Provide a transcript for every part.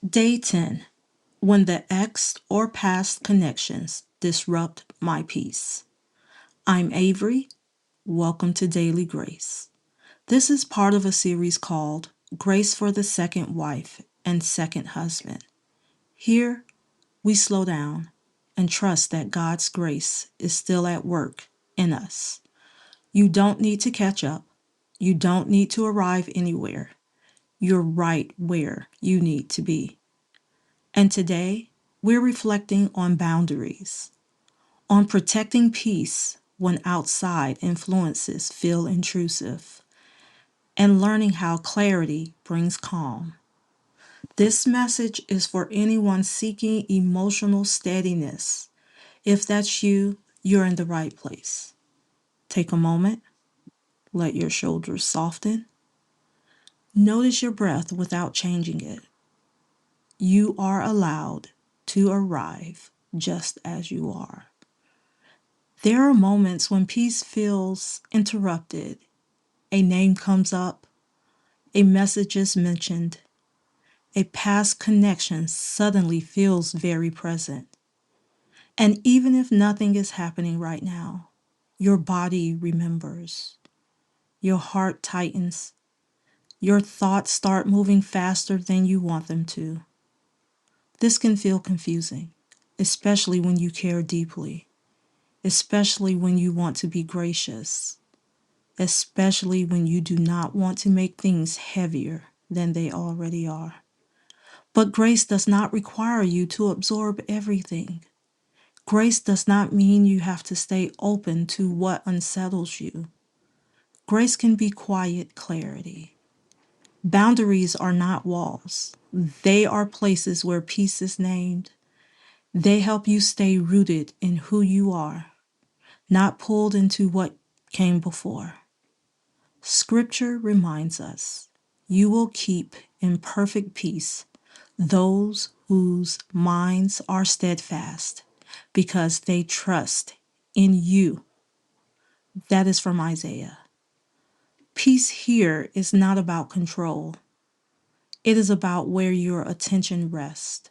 Day 10. When the ex or past connections disrupt my peace. I'm Avery. Welcome to Daily Grace. This is part of a series called Grace for the Second Wife and Second Husband. Here, we slow down and trust that God's grace is still at work in us. You don't need to catch up. You don't need to arrive anywhere. You're right where you need to be. And today, we're reflecting on boundaries, on protecting peace when outside influences feel intrusive, and learning how clarity brings calm. This message is for anyone seeking emotional steadiness. If that's you, you're in the right place. Take a moment, let your shoulders soften. Notice your breath without changing it. You are allowed to arrive just as you are. There are moments when peace feels interrupted. A name comes up, a message is mentioned, a past connection suddenly feels very present. And even if nothing is happening right now, your body remembers, your heart tightens, your thoughts start moving faster than you want them to. This can feel confusing, especially when you care deeply, especially when you want to be gracious, especially when you do not want to make things heavier than they already are. But grace does not require you to absorb everything. Grace does not mean you have to stay open to what unsettles you. Grace can be quiet clarity. Boundaries are not walls. They are places where peace is named. They help you stay rooted in who you are, not pulled into what came before. Scripture reminds us, you will keep in perfect peace those whose minds are steadfast because they trust in you. That is from Isaiah. Peace here is not about control. It is about where your attention rests,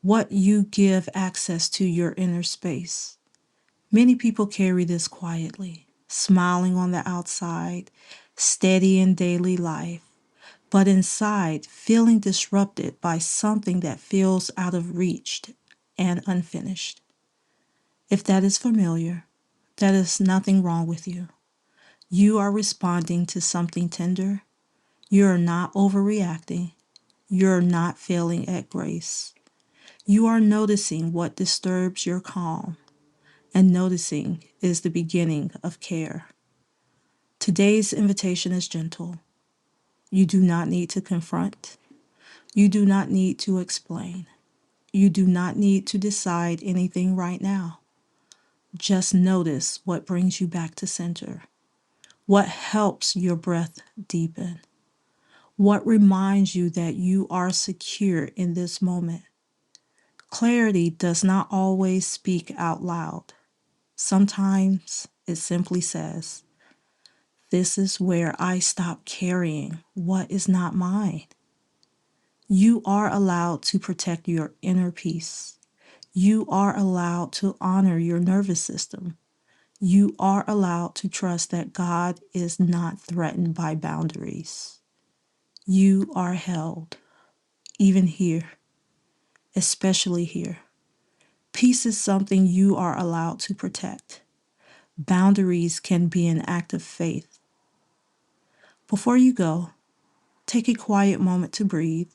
what you give access to your inner space. Many people carry this quietly, smiling on the outside, steady in daily life, but inside feeling disrupted by something that feels out of reach and unfinished. If that is familiar, there is nothing wrong with you. You are responding to something tender. You're not overreacting. You're not failing at grace. You are noticing what disturbs your calm, and noticing is the beginning of care. Today's invitation is gentle. You do not need to confront. You do not need to explain. You do not need to decide anything right now. Just notice what brings you back to center, what helps your breath deepen, what reminds you that you are secure in this moment. Clarity does not always speak out loud. Sometimes it simply says, "This is where I stop carrying what is not mine." You are allowed to protect your inner peace. You are allowed to honor your nervous system. You are allowed to trust that God is not threatened by boundaries. You are held, even here, especially here. Peace is something you are allowed to protect. Boundaries can be an act of faith. Before you go, take a quiet moment to breathe.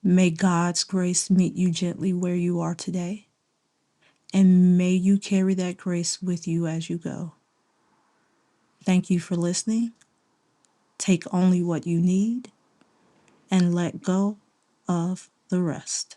May God's grace meet you gently where you are today, and may you carry that grace with you as you go. Thank you for listening. Take only what you need and let go of the rest.